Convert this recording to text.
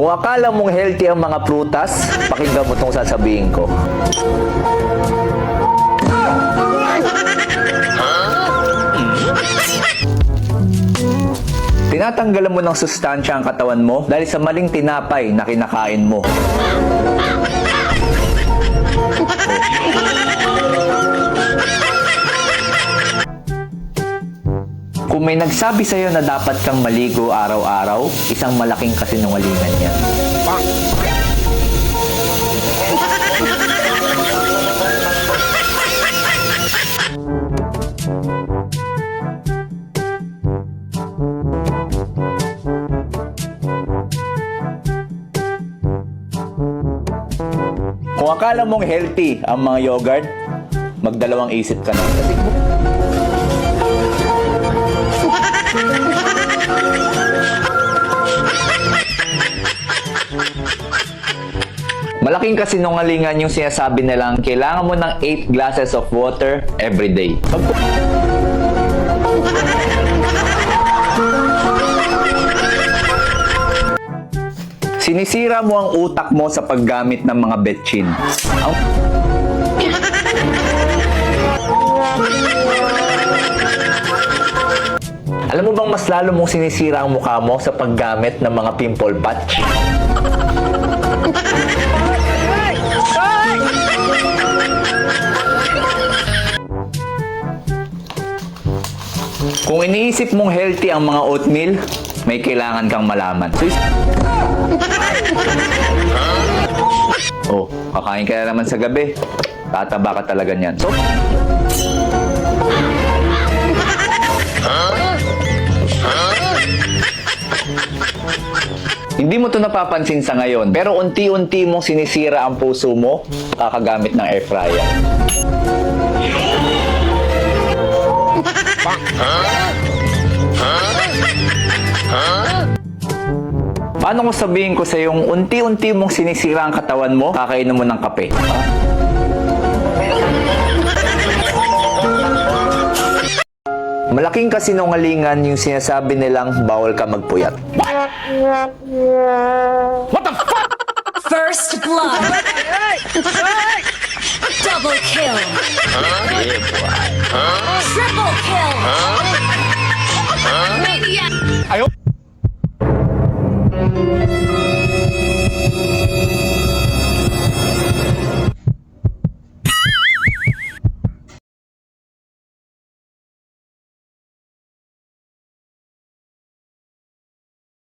Kung akala mong healthy ang mga prutas, pakinggan mo itong sasabihin ko. Tinatanggalan mo ng sustansya ang katawan mo dahil sa maling tinapay na kinakain mo. Kung may nagsabi sa'yo na dapat kang maligo araw-araw, isang malaking kasinungalingan yan. Kung akala mong healthy ang mga yogurt, magdalawang isip ka na. Kasi malaking kasinungalingan yung sinasabi nilang kailangan mo ng 8 glasses of water every day. Sinisira mo ang utak mo sa paggamit ng mga betchin. Alam mo bang mas lalo mong sinisira ang mukha mo sa paggamit ng mga pimple patch? Kung iniisip mong healthy ang mga oatmeal, may kailangan kang malaman. Oh, kakain ka na naman sa gabi. Tataba ka talaga niyan. So, hindi mo to napapansin sa ngayon, pero unti-unti mong sinisira ang puso mo kakagamit ng air fryer. Paano kung sabihin ko sa yung unti-unti mong sinisira ang katawan mo, kakainom mo ng kape? Malaking kasinungalingan yung sinasabi nilang bawal ka magpuyat. What the fuck? First blood. Double kill. Triple kill. Maniac.